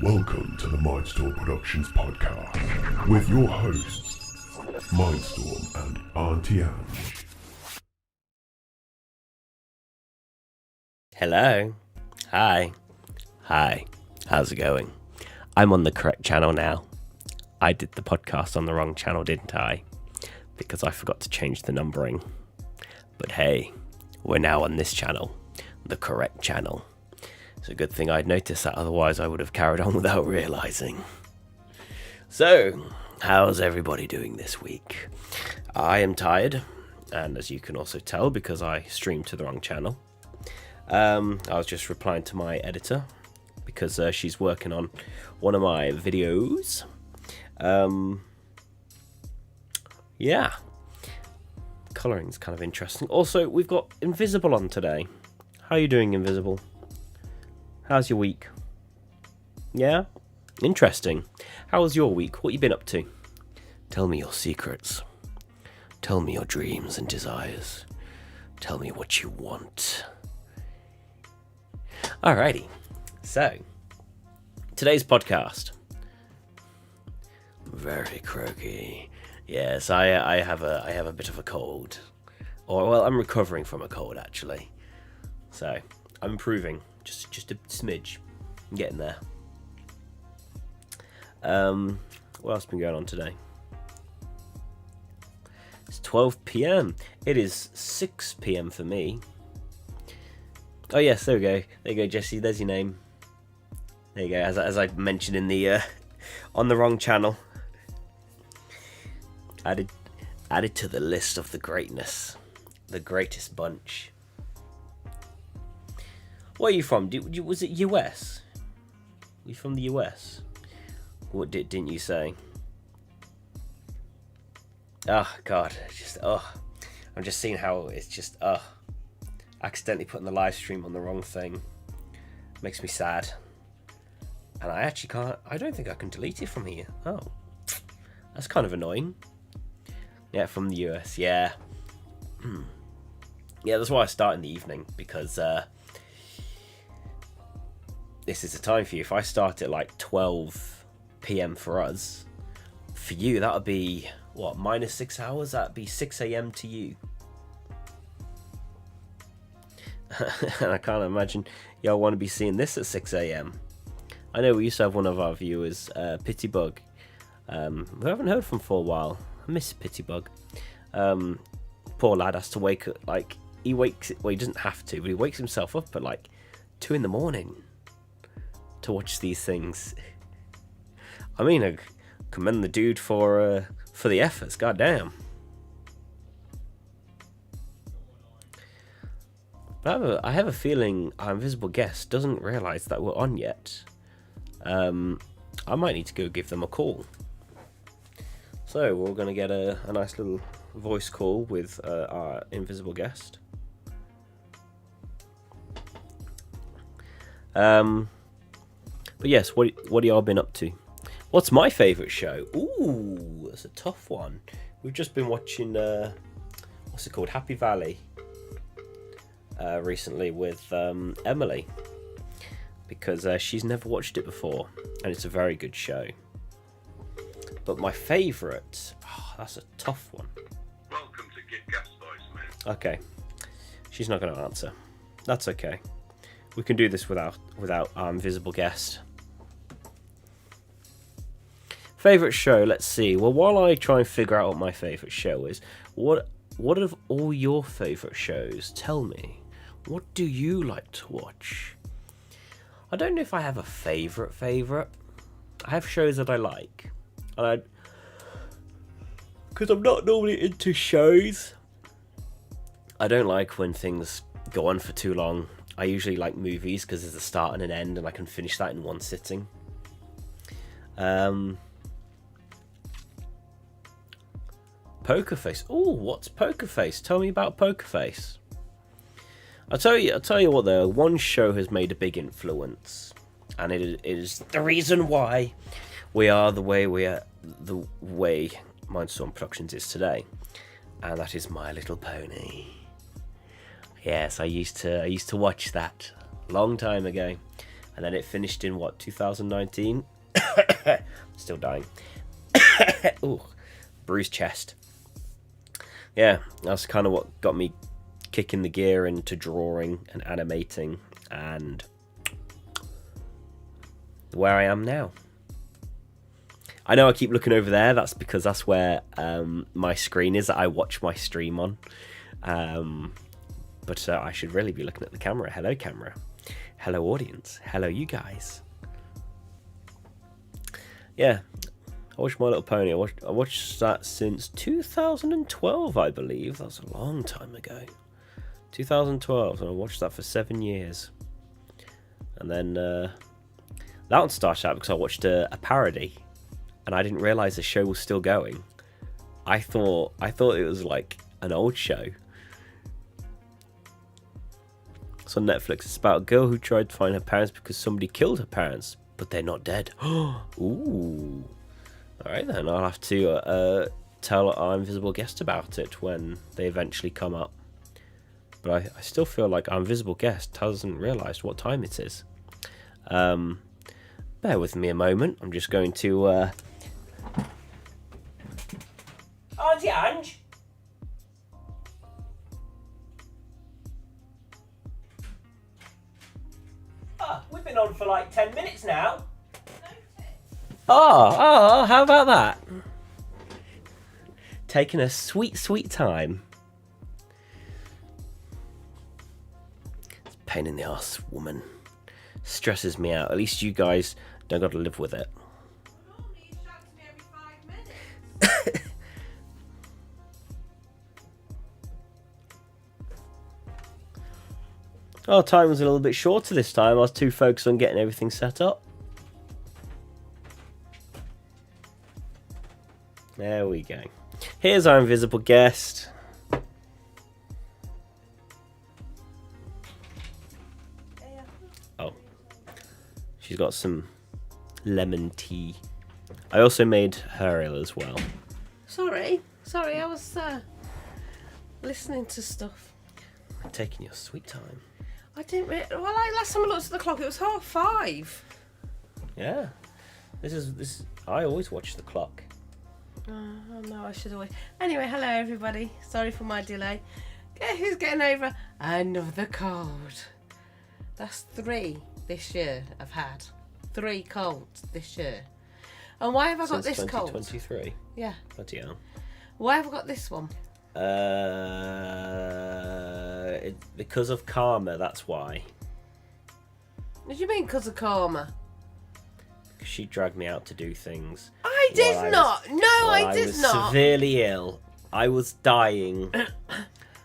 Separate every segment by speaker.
Speaker 1: Welcome to the Mindstorm Productions podcast with your hosts, Mindstorm and Auntie Ange.
Speaker 2: Hello. Hi. How's it going? I'm on the correct channel now. I did the podcast on the wrong channel, didn't I? Because I forgot to change the numbering. But hey, we're now on this channel, the correct channel. It's a good thing I'd noticed that, otherwise I would have carried on without realizing. So, how's everybody doing this week? I am tired, and as you can also tell because I streamed to the wrong channel. I was just replying to my editor because she's working on one of my videos. Yeah. Colouring's kind of interesting. Also, we've got Invisible on today. How are you doing, Invisible? How's your week? Yeah? Interesting. How was your week? What you been up to? Tell me your secrets. Tell me your dreams and desires. Tell me what you want. Alrighty. So, today's podcast. Very croaky. Yes, I have a bit of a cold. I'm recovering from a cold actually. So, I'm improving. Just a smidge. I'm getting there. What else has been going on today? It's 12 p.m. It is 6 p.m. for me. Oh yes, there we go. There you go, Jesse. There's your name. There you go. As I mentioned in the on the wrong channel. Added to the list of the greatness, the greatest bunch. Where are you from? Was it US? Were you from the US? What didn't you say? Oh God, I'm just seeing how it's just accidentally putting the live stream on the wrong thing. Makes me sad. And I actually can't. I don't think I can delete it from here. Oh, that's kind of annoying. Yeah, from the US. Yeah. Yeah, that's why I start in the evening because. This is the time for you. If I start at like 12 p.m. for us, for you that would be what, minus 6 hours? That'd be 6 a.m. to you. And I can't imagine y'all want to be seeing this at 6 a.m. I know we used to have one of our viewers, Pitybug. We haven't heard from for a while. I miss Pitybug. Poor lad has to wake up, like, he doesn't have to, but he wakes himself up at like 2 in the morning. To watch these things. I mean, I commend the dude for the efforts. Goddamn. But I have a feeling our invisible guest doesn't realise that we're on yet. I might need to go give them a call. So we're going to get a nice little voice call with our invisible guest. But yes, what y'all been up to? What's my favourite show? Ooh, that's a tough one. We've just been watching, what's it called? Happy Valley. Recently with Emily. Because she's never watched it before. And it's a very good show. But my favourite, that's a tough one.
Speaker 3: Welcome to Get Gas Voice, man.
Speaker 2: Okay. She's not going to answer. That's okay. We can do this without our invisible guest. Favourite show, let's see. Well, while I try and figure out what my favourite show is, what of all your favourite shows? Tell me. What do you like to watch? I don't know if I have a favourite. I have shows that I like. Because I'm not normally into shows. I don't like when things go on for too long. I usually like movies because there's a start and an end and I can finish that in one sitting. Poker Face. Oh, what's Poker Face? Tell me about Poker Face. I'll tell you what though, one show has made a big influence. And it is the reason why we are the way Mindstorm Productions is today. And that is My Little Pony. Yes, I used to watch that a long time ago. And then it finished in, what, 2019? Still dying. Ooh, bruised chest. Yeah, that's kind of what got me kicking the gear into drawing and animating, and where I am now. I know I keep looking over there. That's because that's where my screen is that I watch my stream on. But I should really be looking at the camera. Hello, camera. Hello, audience. Hello, you guys. Yeah, I watched My Little Pony. I watched that since 2012, I believe. That was a long time ago. 2012, and I watched that for 7 years. And then that one started out because I watched a parody, and I didn't realise the show was still going. I thought it was like an old show. It's on Netflix. It's about a girl who tried to find her parents because somebody killed her parents, but they're not dead. Ooh. Alright then, I'll have to tell our invisible guest about it when they eventually come up. But I still feel like our invisible guest hasn't realised what time it is. Bear with me a moment. I'm just going to... Auntie Ange! We've been on for like 10 minutes now. Oh, how about that? Taking a sweet, sweet time. It's a pain in the arse, woman. Stresses me out. At least you guys don't got to live with it. Oh, time was a little bit shorter this time. I was too focused on getting everything set up. There we go. Here's our invisible guest. Oh. She's got some lemon tea. I also made her ill as well.
Speaker 4: Sorry, I was listening to stuff.
Speaker 2: Taking your sweet time.
Speaker 4: I didn't last time I looked at the clock, it was 5:30.
Speaker 2: Yeah. This. I always watch the clock.
Speaker 4: Oh no, I should always. Anyway, hello everybody. Sorry for my delay. Who's getting over another cold? That's 3 this year I've had. 3 colds this year. And why have I got this cold?
Speaker 2: 2023.
Speaker 4: Yeah.
Speaker 2: Bloody hell.
Speaker 4: Why have I got this one?
Speaker 2: Because of karma, that's why.
Speaker 4: What do you mean because of karma?
Speaker 2: Because she dragged me out to do things.
Speaker 4: I did not. I did not.
Speaker 2: I was severely ill. I was dying.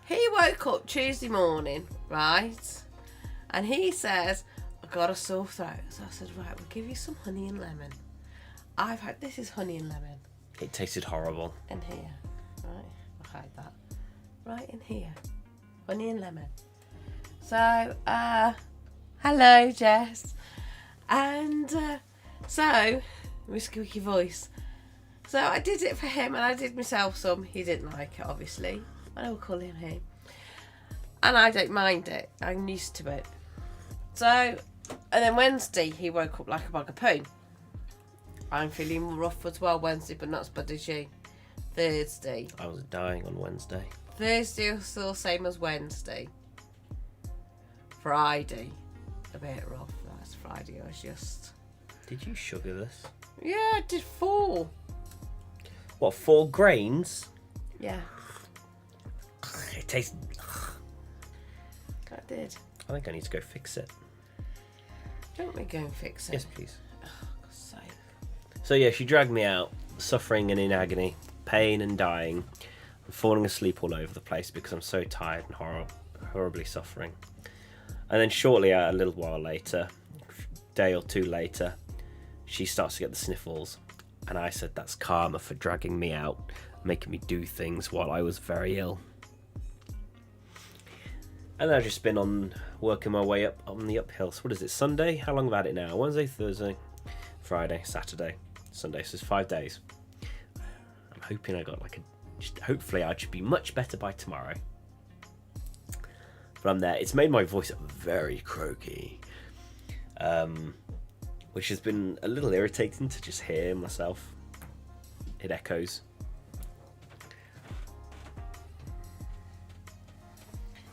Speaker 4: He woke up Tuesday morning, right? And he says, I got a sore throat. So I said, right, we'll give you some honey and lemon. This is honey and lemon.
Speaker 2: It tasted horrible.
Speaker 4: In here. Right, I'll hide that. Right in here. Honey and lemon. So, hello, Jess. And, so, my squeaky voice. So I did it for him and I did myself some. He didn't like it, obviously. I will call him he. And I don't mind it. I'm used to it. So, and then Wednesday, he woke up like a bag of poo. I'm feeling rough as well Wednesday, but not as bad as you. Thursday.
Speaker 2: I was dying on Wednesday.
Speaker 4: Thursday was still the same as Wednesday. Friday, a bit rough. That's Friday. I was just...
Speaker 2: Did you sugar this?
Speaker 4: Yeah, I did 4.
Speaker 2: What, 4 grains?
Speaker 4: Yeah.
Speaker 2: It tastes...
Speaker 4: I did.
Speaker 2: I think I need to go fix it.
Speaker 4: Don't we go and fix it?
Speaker 2: Yes, please.
Speaker 4: Oh, God's sake.
Speaker 2: So yeah, she dragged me out, suffering and in agony, pain and dying. I'm falling asleep all over the place because I'm so tired and horribly suffering. And then shortly, a little while later, a day or 2 later, she starts to get the sniffles. And I said, that's karma for dragging me out, making me do things while I was very ill. And then I've just been on working my way up on the uphill. So what is it, Sunday? How long have I had it now? Wednesday, Thursday, Friday, Saturday, Sunday. So it's 5 days. I'm hoping I got hopefully I should be much better by tomorrow. But I'm there. It's made my voice very croaky. which has been a little irritating to just hear myself. It echoes.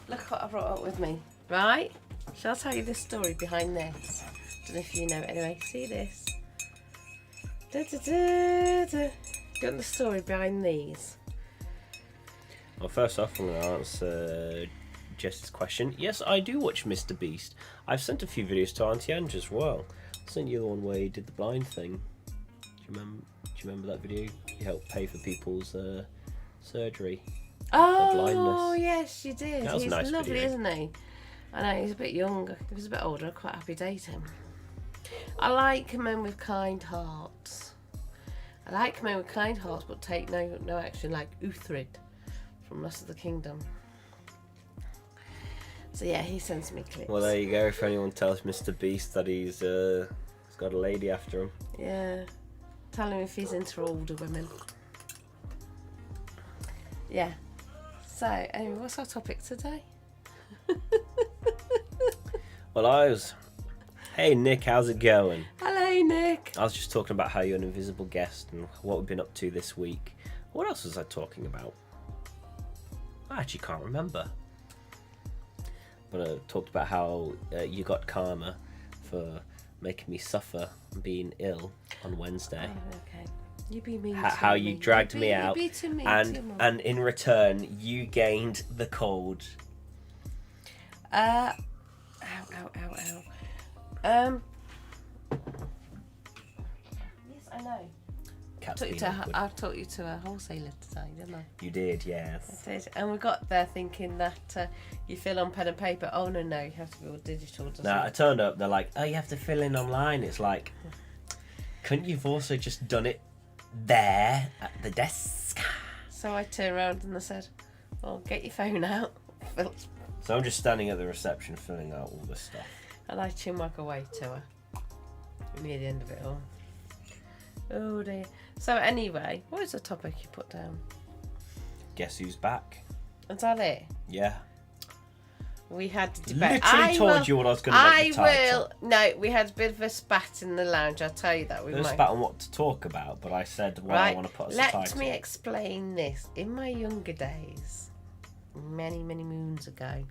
Speaker 4: Look what I brought up with me, right? Shall I tell you this story behind this? Don't know if you know it anyway. See this? Da, da, da, da. Got the story behind these.
Speaker 2: Well, first off, I'm going to answer Jess's question. Yes, I do watch Mr. Beast. I've sent a few videos to Auntie Ange as well. I sent you the one where he did the blind thing. Do you remember that video? He helped pay for people's surgery.
Speaker 4: Oh,
Speaker 2: blindness.
Speaker 4: yes, you did.
Speaker 2: That was
Speaker 4: He's
Speaker 2: a nice
Speaker 4: lovely,
Speaker 2: video.
Speaker 4: isn't he? I know, he's a bit younger. If he was a bit older, I'd quite happy to date him. I like men with kind hearts. I like men with kind hearts but take no action, like Uthred from Lost of the Kingdom. So yeah, he sends me clips.
Speaker 2: Well, there you go. If anyone tells Mr. Beast that he's got a lady after him.
Speaker 4: Yeah. Tell him if he's into older women. Yeah. So, anyway, what's our topic today?
Speaker 2: Well, Hey Nick, how's it going?
Speaker 4: Hello, Nick.
Speaker 2: I was just talking about how you're an invisible guest and what we've been up to this week. What else was I talking about? I actually can't remember. But I talked about how you got karma for making me suffer being ill on Wednesday.
Speaker 4: Oh, okay. You be mean
Speaker 2: How
Speaker 4: to
Speaker 2: you
Speaker 4: me.
Speaker 2: dragged me out,
Speaker 4: You be too mean
Speaker 2: and
Speaker 4: to me.
Speaker 2: and in return you gained the cold.
Speaker 4: Ow. Yes, I know.
Speaker 2: Cat's
Speaker 4: I
Speaker 2: been awkward.
Speaker 4: took you to a wholesaler today, didn't I?
Speaker 2: You did, yes.
Speaker 4: I did. And we got there thinking that you fill on pen and paper. Oh, no, you have to be all digital, doesn't
Speaker 2: No, I
Speaker 4: it?
Speaker 2: turned up. They're like, "Oh, you have to fill in online." It's like, couldn't you've also just done it there at the desk?
Speaker 4: So I turned around and I said, well, get your phone out.
Speaker 2: So I'm just standing at the reception filling out all this stuff.
Speaker 4: And I chinwag away to her. Near the end of it all. Oh dear. So anyway, what was the topic you put down?
Speaker 2: Guess who's back?
Speaker 4: Is that it?
Speaker 2: Yeah.
Speaker 4: We had a debate.
Speaker 2: Literally told you what I was going to make the title.
Speaker 4: No, we had a bit of a spat in the lounge. I'll tell you that.
Speaker 2: There was spat on what to talk about, but I said what I want to put as the title.
Speaker 4: Let me explain this. In my younger days, many moons ago,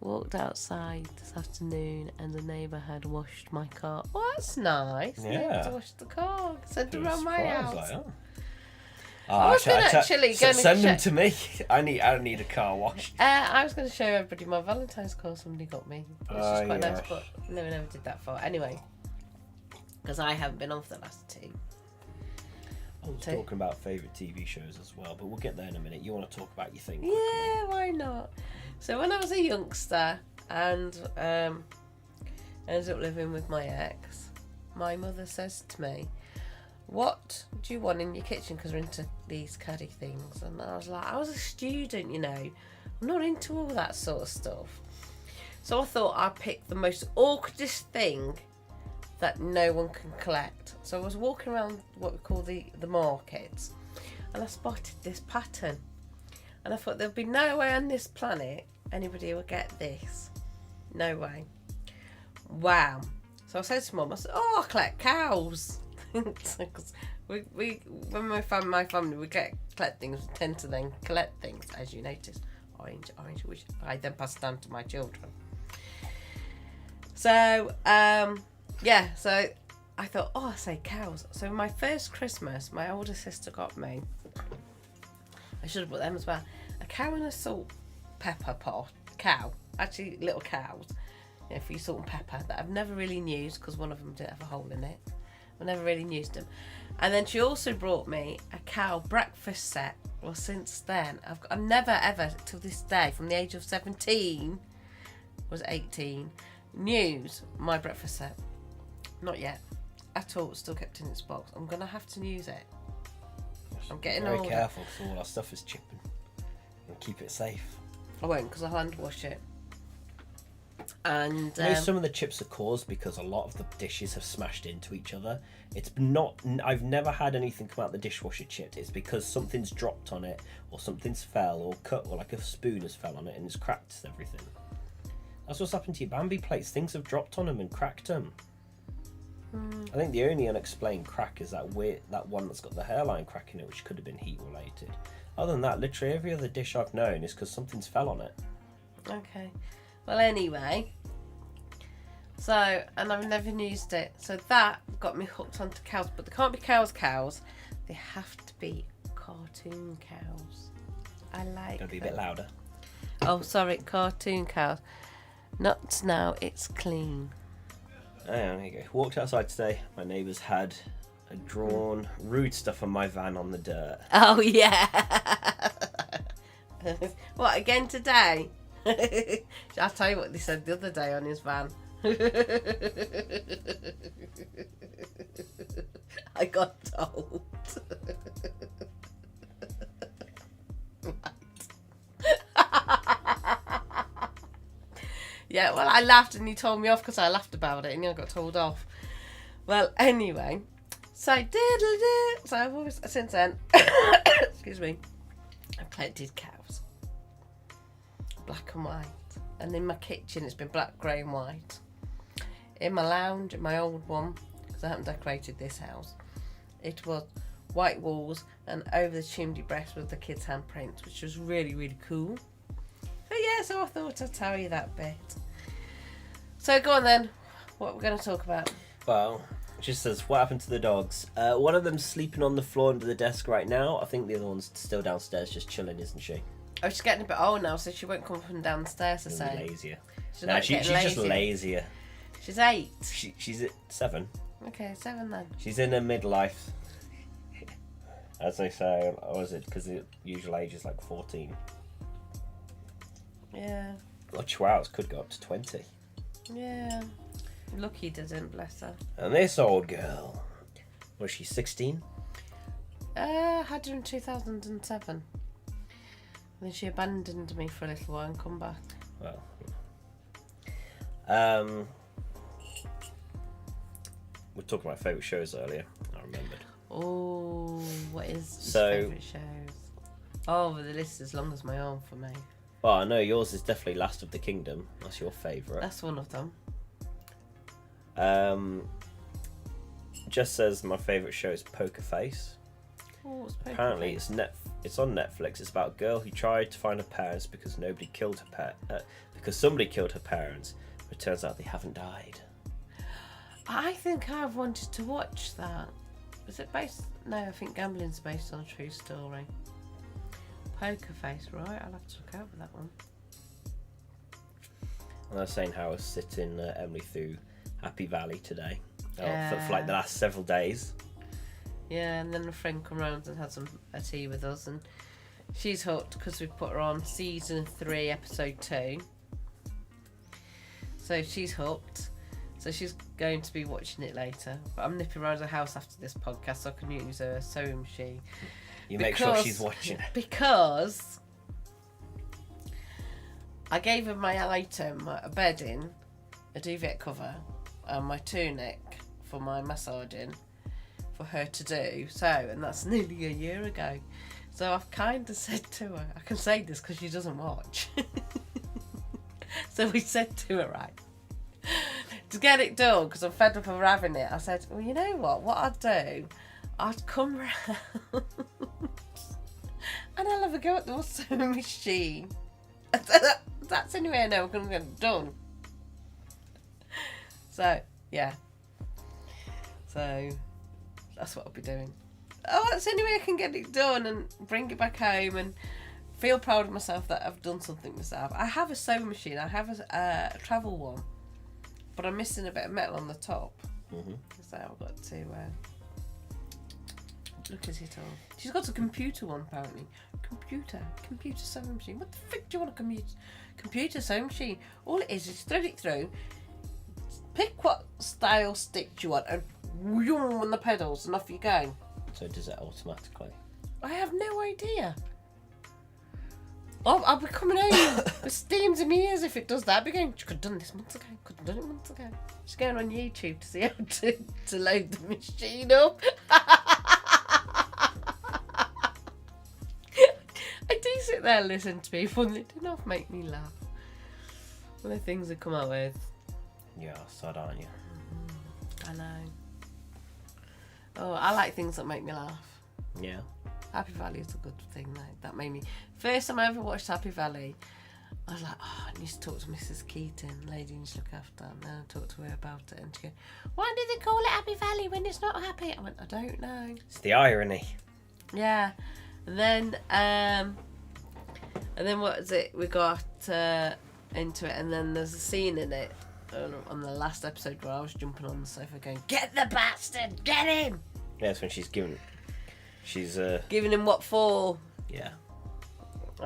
Speaker 4: walked outside this afternoon and the neighbour had washed my car. Oh, that's nice.
Speaker 2: Yeah.
Speaker 4: Neighbours washed the car. Sent
Speaker 2: He
Speaker 4: it
Speaker 2: was
Speaker 4: around my
Speaker 2: surprised,
Speaker 4: house.
Speaker 2: like, oh.
Speaker 4: I was actually going to
Speaker 2: send them
Speaker 4: check.
Speaker 2: to me. I need a car washed.
Speaker 4: I was going to show everybody my Valentine's card somebody got me, which is
Speaker 2: Oh,
Speaker 4: quite nice,
Speaker 2: yeah.
Speaker 4: but never did that for. Anyway, because I haven't been on for the last two.
Speaker 2: I was talking about favourite TV shows as well, but we'll get there in a minute. You want to talk about your thing?
Speaker 4: Yeah, why not? So when I was a youngster and ended up living with my ex, my mother says to me, what do you want in your kitchen? Because we're into these caddy things. And I was like, I was a student, you know. I'm not into all that sort of stuff. So I thought I'd pick the most awkwardest thing that no one can collect. So I was walking around what we call the markets, and I spotted this pattern. And I thought there'd be no way on this planet anybody would get this. No way. Wow. So I said to Mum, I said, I collect cows. Because we when my family we collect things, we tend to then collect things, as you notice, orange, which I then pass down to my children. So so I thought, I say cows. So my first Christmas, my older sister got me, I should have brought them as well, a cow and a salt pepper pot. Actually little cows, for your salt and pepper, that I've never really used because one of them didn't have a hole in it. I never really used them. And then she also brought me a cow breakfast set. Well, since then, I've never ever, till this day, from the age of 17, was 18, used my breakfast set. Not yet. At all. It's still kept in its box. I'm going to have to use it. I'm getting older.
Speaker 2: Very careful because all our stuff is chipping. And keep it safe.
Speaker 4: I won't, because I'll hand wash it. And
Speaker 2: Some of the chips are caused because a lot of the dishes have smashed into each other. I've never had anything come out the dishwasher chipped. It's because something's dropped on it, or something's fell or cut, or like a spoon has fell on it and it's cracked everything. That's what's happened to your Bambi plates. Things have dropped on them and cracked them. I think the only unexplained crack is that one that's got the hairline crack in it, which could have been heat related. Other than that, literally every other dish I've known is because something's fell on it.
Speaker 4: Okay. Well, anyway. So, and I've never used it. So that got me hooked onto cows. But they can't be cows. They have to be cartoon cows. I like
Speaker 2: Gotta be a bit louder.
Speaker 4: Oh, sorry, cartoon cows. Not now, it's clean.
Speaker 2: Oh, there you go. Walked outside today. My neighbours had drawn rude stuff on my van on the dirt.
Speaker 4: Oh, yeah. What, again today? I'll tell you what they said the other day on his van. I got told. Yeah, well, I laughed and he told me off because I laughed about it and I got told off. Well, anyway, so I've always, since then, excuse me, I've collected cows. Black and white. And in my kitchen, it's been black, grey and white. In my lounge, in my old one, because I haven't decorated this house, it was white walls and over the chimney breast with the kids' handprints, which was really, really cool. So yeah, so I thought I'd tell you that bit. So go on then, what we're going to talk about.
Speaker 2: Well, it just says, what happened to the dogs? One of them's sleeping on the floor under the desk right now. I think the other one's still downstairs just chilling, isn't she?
Speaker 4: Oh, she's getting a bit old now, so she won't come from downstairs to say.
Speaker 2: Lazier.
Speaker 4: She's
Speaker 2: just lazier.
Speaker 4: She's 8.
Speaker 2: She's at 7.
Speaker 4: Okay, 7 then.
Speaker 2: She's in her midlife. As they say, or is it? Because the usual age is like 14.
Speaker 4: Yeah.
Speaker 2: Well, chihuahuas could go up to 20.
Speaker 4: Yeah. Lucky didn't, bless her.
Speaker 2: And this old girl, was she 16?
Speaker 4: Had her in 2007. And then she abandoned me for a little while and come back.
Speaker 2: Well, we were talking about favourite shows earlier. I remembered.
Speaker 4: Oh, what is
Speaker 2: So-
Speaker 4: your favourite shows? Oh, the list is as long as my own for me.
Speaker 2: Well, I know yours is definitely Last of the Kingdom. That's your favourite.
Speaker 4: That's one of them.
Speaker 2: Just says my favourite show is Poker Face.
Speaker 4: Oh, what's Poker
Speaker 2: Apparently,
Speaker 4: Face?
Speaker 2: it's on Netflix. It's about a girl who tried to find her parents because because somebody killed her parents. But it turns out they haven't died.
Speaker 4: I think I've wanted to watch that. Is it based? No, I think gambling's based on a true story. Poker Face, right? I'll have to look out for that one.
Speaker 2: And I was saying how I was sitting Emily through Happy Valley today. For
Speaker 4: Yeah.
Speaker 2: like the last several days.
Speaker 4: Yeah, and then a friend come round and had a tea with us, and she's hooked because we put her on season 3, episode 2. So she's hooked. So she's going to be watching it later. But I'm nipping around the house after this podcast so I can use her sewing machine.
Speaker 2: You make sure she's watching it.
Speaker 4: Because I gave her my item, a bedding, a duvet cover, and my tunic for my massaging for her to do. So, and that's nearly a year ago. So I've kind of said to her, I can say this because she doesn't watch. So we said to her, right, to get it done, because I'm fed up of having it, I said, well, you know what I'd do? I'd come round and I'll have a go at the sewing machine. That's the only way I know we're going to get it done. So, yeah. So, that's what I'll be doing. Oh, that's the only way I can get it done and bring it back home and feel proud of myself that I've done something myself. I have a sewing machine. I have a travel one. But I'm missing a bit of metal on the top.
Speaker 2: Mm-hmm.
Speaker 4: So I've got to look at it all. She's got a computer one apparently. Computer sewing machine. What the frick do you want a computer sewing machine? All it is thread it through, pick what style stitch you want, and whoom on the pedals, and off you go.
Speaker 2: So does it automatically?
Speaker 4: I have no idea. I'll be coming home with steams in my ears if it does that. I'll be going, you could have done this months ago. Could have done it months ago. Just going on YouTube to see how to load the machine up. I do sit there and listen to people and it did not make me laugh. One of the things they come out with.
Speaker 2: Yeah, sad, aren't you?
Speaker 4: I know. Oh, I like things that make me laugh.
Speaker 2: Yeah.
Speaker 4: Happy Valley is a good thing, though. That made me... First time I ever watched Happy Valley, I was like, oh, I need to talk to Mrs. Keaton, lady you need to look after. And then I talked to her about it, and she goes, why did they call it Happy Valley when it's not happy? I went, I don't know.
Speaker 2: It's the irony.
Speaker 4: Yeah. And then what was it? We got into it, and then there's a scene in it on the last episode where I was jumping on the sofa going, get the bastard, get him!
Speaker 2: Yeah, it's when she's giving
Speaker 4: Giving him what for?
Speaker 2: Yeah.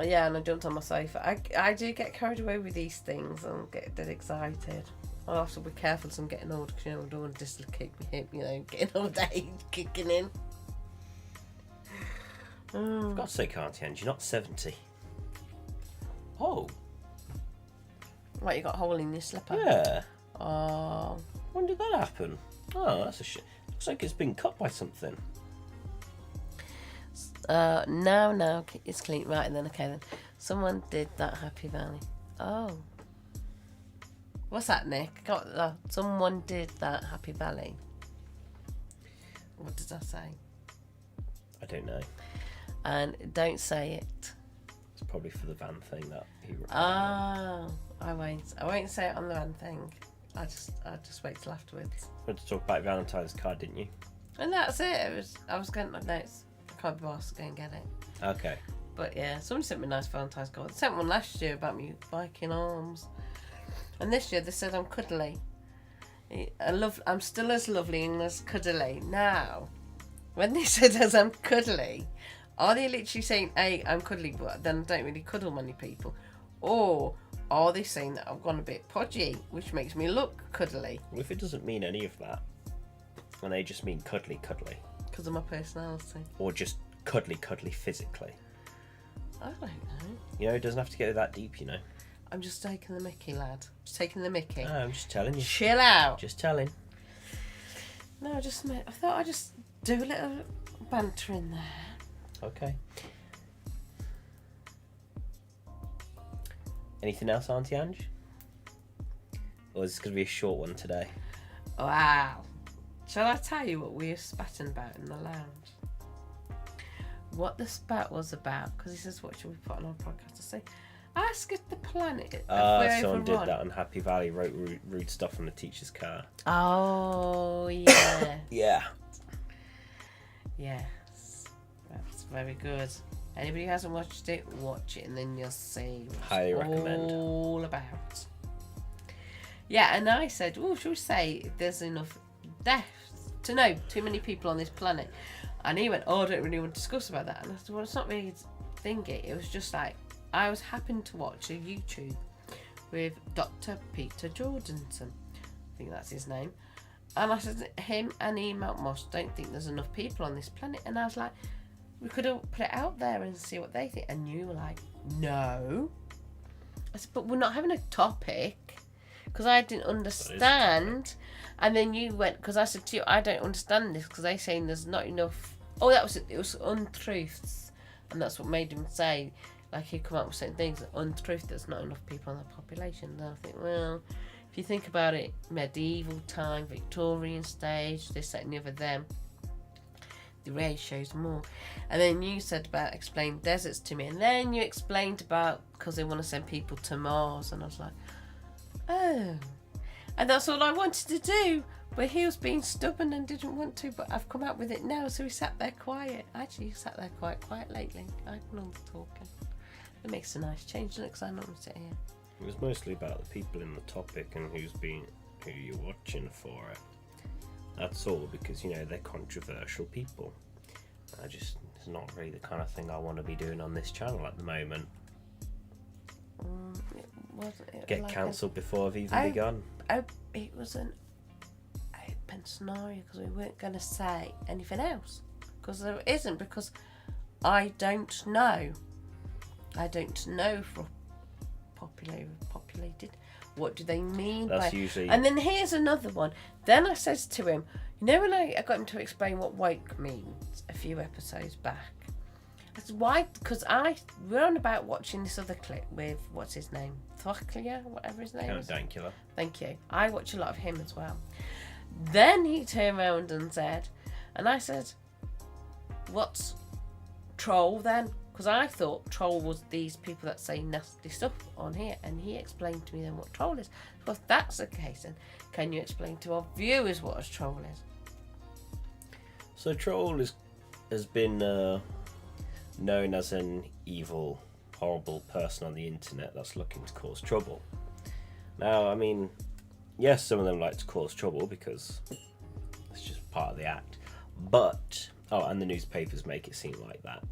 Speaker 4: Yeah, and I jumped on my sofa. I do get carried away with these things and get dead excited. I have to be careful as I'm getting old, because, you know, I don't want to dislocate my hip, you know, getting old age kicking in.
Speaker 2: For God's sake, Auntie Ange, you're not 70. Oh.
Speaker 4: What, you got a hole in your slipper?
Speaker 2: Yeah.
Speaker 4: Oh.
Speaker 2: When did that happen? Oh, that's a shit. Looks like it's been cut by something.
Speaker 4: No, it's clean. Right, then, okay then. Someone did that Happy Valley. Oh. What's that, Nick? Someone did that Happy Valley. What does that say?
Speaker 2: I don't know.
Speaker 4: And don't say it.
Speaker 2: It's probably for the van thing that he wrote.
Speaker 4: Oh, I won't say it on the van thing. I'll just wait till afterwards.
Speaker 2: You wanted to talk about Valentine's card, didn't you?
Speaker 4: And that's it. I was going to notes. I can't be asked to go and get it.
Speaker 2: Okay.
Speaker 4: But yeah, someone sent me a nice Valentine's card. They sent one last year about me biking arms. And this year they said I'm cuddly. I'm still as lovely and as cuddly. Now, when they said as I'm cuddly, are they literally saying, hey, I'm cuddly, but then I don't really cuddle many people? Or are they saying that I've gone a bit podgy, which makes me look cuddly?
Speaker 2: Well, if it doesn't mean any of that, and they just mean cuddly,
Speaker 4: Because of my personality.
Speaker 2: or just cuddly physically,
Speaker 4: I don't know.
Speaker 2: you know, it doesn't have to go that deep, you know.
Speaker 4: I'm just taking the mickey, lad. Just taking the mickey.
Speaker 2: No, I'm just telling you.
Speaker 4: Chill out.
Speaker 2: Just telling.
Speaker 4: No, I thought I'd just do a little banter in there.
Speaker 2: Okay. Anything else, Auntie Ange? Or is this going to be a short one today?
Speaker 4: Wow. Shall I tell you what we were spatting about in the lounge? What the spat was about? Because he says, what should we put on our podcast to say? Ask if the planet.
Speaker 2: Someone did that on Happy Valley, wrote rude stuff on the teacher's car.
Speaker 4: Oh, yeah.
Speaker 2: Yeah.
Speaker 4: Yes. That's very good. Anybody who hasn't watched it, watch it and then you'll see what
Speaker 2: Highly
Speaker 4: it's
Speaker 2: recommend.
Speaker 4: all about. Yeah, and I said, oh, should we say if there's enough deaths to know too many people on this planet? And he went, oh, I don't really want to discuss about that. And I said, well, it's not really thingy. It was just like, I was happened to watch a YouTube with Dr. Peter Jordanson. I think that's his name. And I said, him and Ian Mount Moss don't think there's enough people on this planet. And I was like, we could have put it out there and see what they think. And you were like, no. I said, but we're not having a topic. Because I didn't understand. And then you went, because I said to you, I don't understand this. Because they're saying there's not enough. Oh, it was untruths. And that's what made him say, like he'd come up with certain things, untruth, there's not enough people in the population. And I think, well, if you think about it, medieval time, Victorian stage, this, that and the other, them, the ratio's more. And then you said about explain deserts to me, and then you explained about because they want to send people to Mars, and I was like, oh, and that's all I wanted to do, but he was being stubborn and didn't want to, but I've come out with it now. So he sat there quiet. Actually, he sat there quite quiet lately. I've been talking. It makes a nice change, doesn't it? Because I don't sit here.
Speaker 2: It was mostly about the people in the topic and who you're watching for it. That's all, because, you know, they're controversial people. It's not really the kind of thing I want to be doing on this channel at the moment. Get like cancelled before I've even begun.
Speaker 4: It was an open scenario because we weren't going to say anything else. Because there isn't, because I don't know. I don't know for populated. What do they mean
Speaker 2: That's
Speaker 4: by...
Speaker 2: usually...
Speaker 4: And then here's another one. Then I says to him, you know when I got him to explain what woke means a few episodes back, That's why, because we're on about watching this other clip with, what's his name? Thwaclia, whatever his name is.
Speaker 2: Dankula.
Speaker 4: Thank you. I watch a lot of him as well. Then he turned around and said, and I said, what's troll then? Because I thought troll was these people that say nasty stuff on here. And he explained to me then what troll is. Well, if that's the case, then can you explain to our viewers what a troll is?
Speaker 2: So troll has been known as an evil, horrible person on the internet that's looking to cause trouble. Now, I mean, yes, some of them like to cause trouble because it's just part of the act. But, and the newspapers make it seem like that.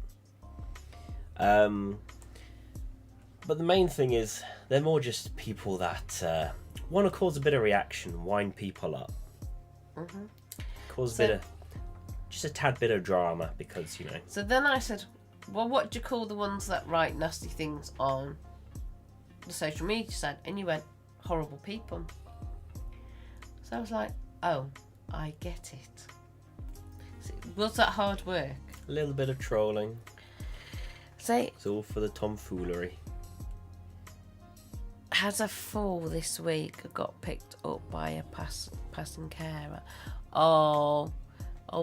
Speaker 2: But the main thing is, they're more just people that want to cause a bit of reaction, wind people up.
Speaker 4: Mm-hmm.
Speaker 2: Cause just a tad bit of drama because, you know.
Speaker 4: So then I said, well, what do you call the ones that write nasty things on the social media side? And you went, horrible people. So I was like, oh, I get it. So was that hard work?
Speaker 2: A little bit of trolling.
Speaker 4: Say,
Speaker 2: It's all for the tomfoolery.
Speaker 4: has a fool this week got picked up by a passing carer? Oh,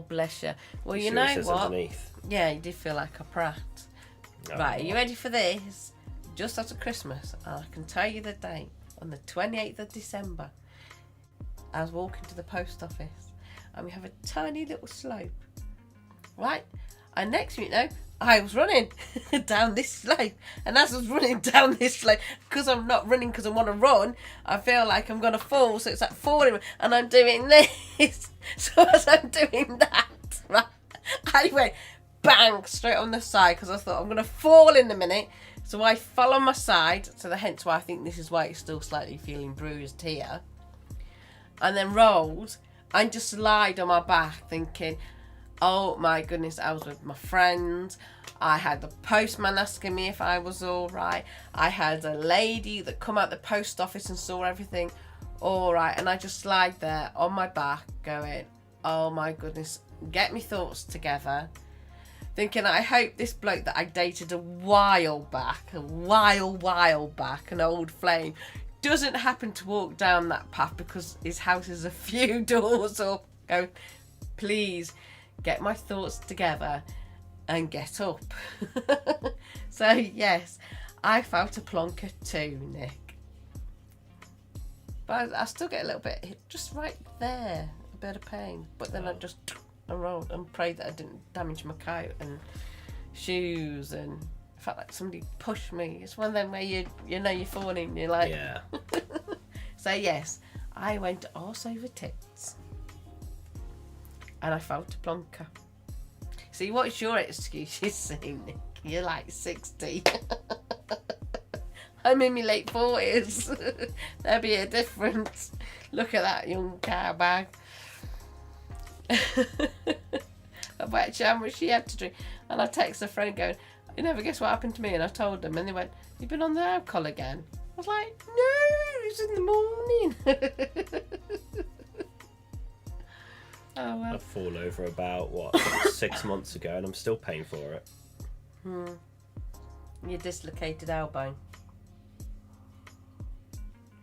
Speaker 4: bless you. Well, you know
Speaker 2: It says
Speaker 4: what?
Speaker 2: underneath.
Speaker 4: Yeah, you did feel like a prat.
Speaker 2: Oh,
Speaker 4: Right, are you ready for this? Just after Christmas, and I can tell you the date, on the 28th of December, I was walking to the post office, and we have a tiny little slope, right? And next minute, no, I was running down this slope, and as I was running down this slope, because I'm not running because I want to run, I feel like I'm going to fall, so it's like falling, and I'm doing this. So as I'm doing that, right, I went bang straight on the side because I thought I'm going to fall in a minute. So I fell on my side, so hence why I think this is why it's still slightly feeling bruised here. And then rolled and just lied on my back thinking, oh my goodness, I was with my friends. I had the postman asking me if I was all right. I had a lady that come out the post office and saw everything all right. And I just lied there on my back going, oh my goodness, get me thoughts together. Thinking, I hope this bloke that I dated a while back, an old flame, doesn't happen to walk down that path because his house is a few doors up. Go, please get my thoughts together and get up. So yes, I felt a plonker too, Nick. But I still get a little bit, just right there, a bit of pain. But then I just rolled and prayed that I didn't damage my coat and shoes, and it felt like somebody pushed me. It's one of them where you know you're falling, you're like...
Speaker 2: Yeah.
Speaker 4: So yes, I went arse over tits. And I felt a plonker. See, what's your excuse, you see, Nick? You're like 60. I'm in my late 40s. There'll be a difference. Look at that young cow bag. I bet you how much she had to drink. And I text a friend going, you never guess what happened to me? And I told them, and they went, you've been on the alcohol again? I was like, no, it's in the morning. Oh well.
Speaker 2: I fall over about, 6 months ago, and I'm still paying for it.
Speaker 4: Your dislocated elbow.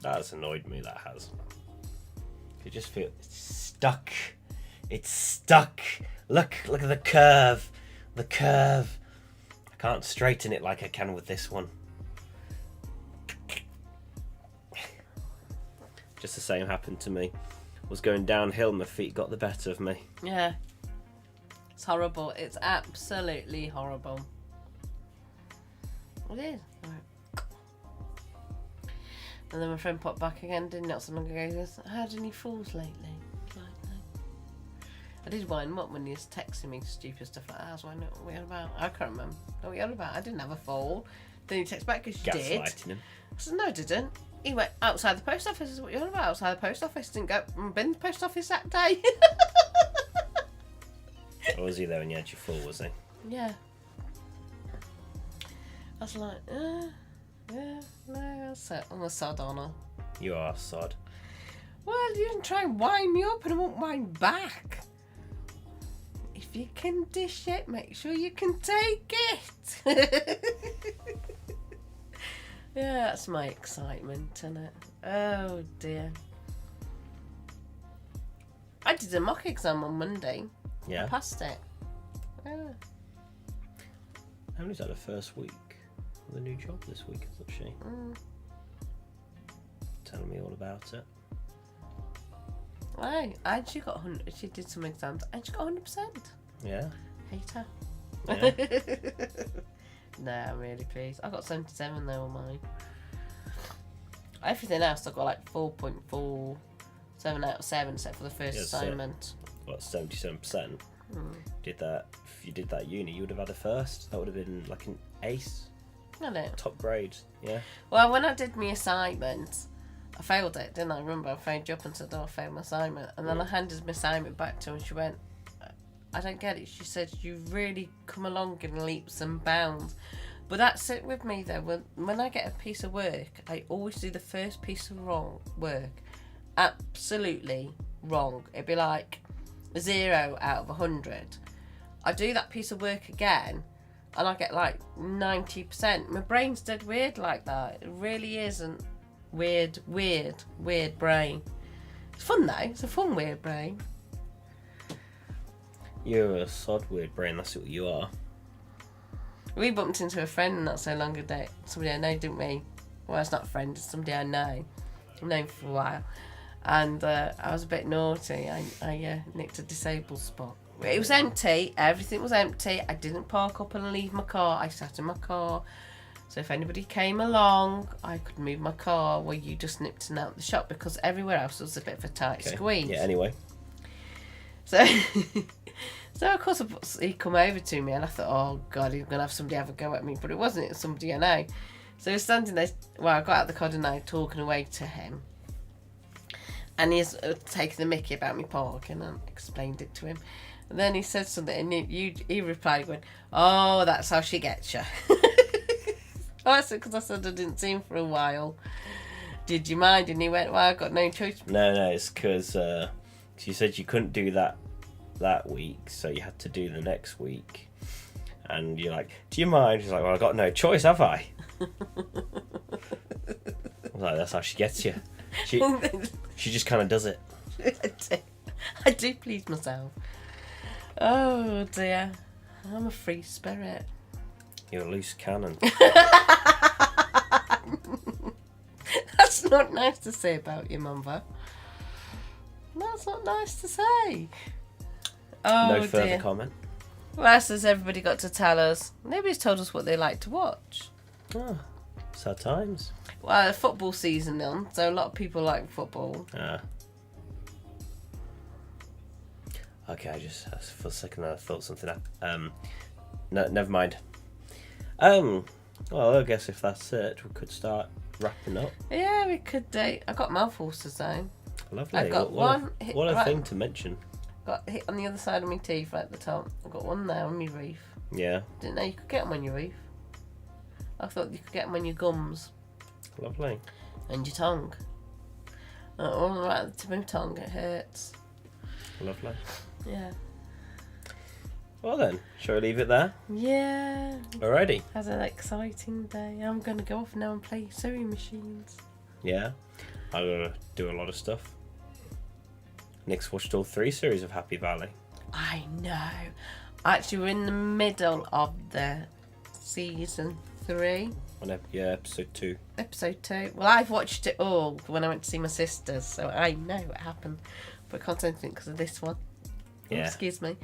Speaker 2: That's annoyed me, that has. You just feel it's stuck. It's stuck. Look at the curve. The curve. I can't straighten it like I can with this one. Just the same happened to me. Was going downhill, my feet got the better of me.
Speaker 4: Yeah. It's horrible. It's absolutely horrible. It is. Right. And then my friend popped back again, didn't it? So long ago, he goes, had any falls lately? I did wind him up when he was texting me stupid stuff like that. I was like, what are we on about? I can't remember. What are we on about? I didn't have a fall. Then he texted back, because you did.
Speaker 2: Gaslighting him.
Speaker 4: I said, no, I didn't. He went outside the post office. I said, what are you on about? Outside the post office. Didn't go, been to the post office that day.
Speaker 2: Or was he there when you had your fall, was he?
Speaker 4: Yeah. I was like, yeah, no, I'm a sod on her.
Speaker 2: You are a sod.
Speaker 4: Well, you didn't try and wind me up and I won't wind back. He if you can dish it, make sure you can take it. Yeah, that's my excitement, isn't it? Oh dear. I did a mock exam on Monday.
Speaker 2: Yeah.
Speaker 4: I passed it. Yeah.
Speaker 2: Emily's had her first week with a new job this week, hasn't she? Telling me all about it.
Speaker 4: Right. And she got 100. She did some exams and she got 100%.
Speaker 2: Yeah.
Speaker 4: Hate her.
Speaker 2: Yeah.
Speaker 4: No, I'm really pleased. I got 77 though on mine. Everything else I got like 4.47 out of 7 except for the first assignment.
Speaker 2: Got 77%. Did that? If you did that uni, you would have had a first. That would have been like an ace.
Speaker 4: I know.
Speaker 2: Top grade. Yeah.
Speaker 4: Well, when I did my assignment, I failed it, didn't I? Remember, I phoned you up and said, "Oh, I failed my assignment," and then I handed my assignment back to her, and she went, "I don't get it." She said, "You've really come along in leaps and bounds." But that's it with me though. When I get a piece of work, I always do the first piece of work absolutely wrong. It'd be like 0 out of 100. I do that piece of work again, and I get like 90%. My brain's dead weird like that. It really isn't. Weird brain. It's fun though. It's a fun weird brain.
Speaker 2: You're a sod weird brain. That's what you are.
Speaker 4: We bumped into a friend not so long ago. Somebody I know, didn't we? Well, it's not a friend. It's somebody I know. I've known for a while. And I was a bit naughty. I nicked a disabled spot. It was empty. Everything was empty. I didn't park up and leave my car. I sat in my car. So if anybody came along, I could move my car where you just nipped in and out the shop because everywhere else was a bit of a tight squeeze.
Speaker 2: Yeah, anyway.
Speaker 4: So, so of course he come over to me and I thought, oh God, he's going to have somebody have a go at me. But it wasn't. It was somebody I know. So he was standing there. Well, I got out the car and I was talking away to him. And he's taking the mickey about me parking and I explained it to him. And then he said something and he replied going, "Oh, that's how she gets you." Oh, I said, because I said I didn't see him for a while. Did you mind? And he went, "Well, I've got no choice."
Speaker 2: No, it's because you said you couldn't do that week, so you had to do the next week. And you're like, "Do you mind?" He's like, "Well, I've got no choice, have I?" I was like, "That's how she gets you." She just kind of does it.
Speaker 4: I do please myself. Oh dear. I'm a free spirit.
Speaker 2: You're a loose cannon.
Speaker 4: That's not nice to say about your mother. That's not nice to say. Oh,
Speaker 2: no further
Speaker 4: dear.
Speaker 2: comment.
Speaker 4: Well, that's as everybody got to tell us. Nobody's told us what they like to watch.
Speaker 2: Oh, sad times.
Speaker 4: Well, football season on, so a lot of people like football.
Speaker 2: Okay, I just for a second I thought something. No, never mind. Well, I guess if that's it, we could start wrapping up.
Speaker 4: Yeah, we could do. I got mouthfuls to say.
Speaker 2: Lovely.
Speaker 4: I've got
Speaker 2: what a thing to mention.
Speaker 4: Got hit on the other side of my teeth, right at the top. I've got one there on my reef.
Speaker 2: Yeah.
Speaker 4: Didn't know you could get them on your reef. I thought you could get them on your gums.
Speaker 2: Lovely.
Speaker 4: And your tongue. All right at the tip of my tongue, it hurts.
Speaker 2: Lovely.
Speaker 4: Yeah.
Speaker 2: Well then, shall we leave it there?
Speaker 4: Yeah.
Speaker 2: Alrighty.
Speaker 4: Has an exciting day. I'm going to go off now and play sewing machines.
Speaker 2: Yeah. I'm going to do a lot of stuff. Nick's watched all 3 series of Happy Valley.
Speaker 4: I know. Actually, we're in the middle of the season 3.
Speaker 2: Episode 2.
Speaker 4: Episode 2. Well, I've watched it all when I went to see my sisters, so I know what happened. But I can't say anything because of this one.
Speaker 2: Yeah.
Speaker 4: Oh, excuse me.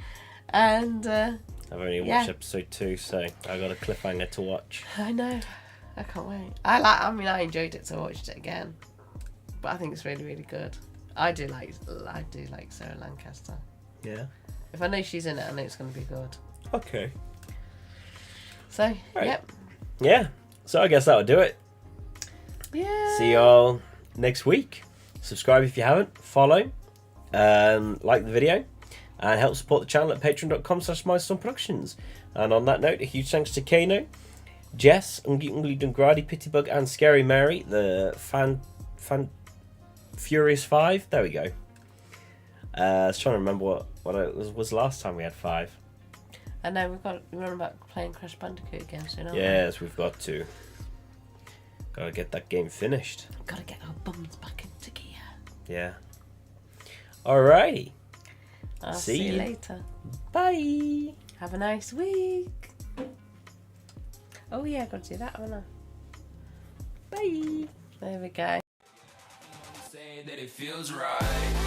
Speaker 4: And
Speaker 2: I've only watched episode 2, so I got a cliffhanger to watch.
Speaker 4: I know. I can't wait. I enjoyed it, so I watched it again. But I think it's really, really good. I do like Sarah Lancaster.
Speaker 2: Yeah.
Speaker 4: If I know she's in it, I know it's going to be good.
Speaker 2: Okay.
Speaker 4: So,
Speaker 2: right.
Speaker 4: Yep.
Speaker 2: Yeah. So I guess that'll do it.
Speaker 4: Yeah.
Speaker 2: See y'all next week. Subscribe if you haven't. Follow. Like the video. And help support the channel at patreon.com/Mindstorm Productions. And on that note, a huge thanks to Caino, Jess, Nggyunglydngraady, Pitybug, and Scary Mary, the Furious 5. There we go. I was trying to remember what it was last time we had 5.
Speaker 4: I know we've got to remember about playing Crash Bandicoot again soon.
Speaker 2: Yes, we've got to. Gotta get that game finished.
Speaker 4: Gotta get our bums back into gear.
Speaker 2: Yeah. Alrighty.
Speaker 4: I'll see you later.
Speaker 2: Bye.
Speaker 4: Have a nice week. Oh yeah, I've got to do that, haven't I?
Speaker 2: Bye.
Speaker 4: There we go.
Speaker 5: Say that it feels right.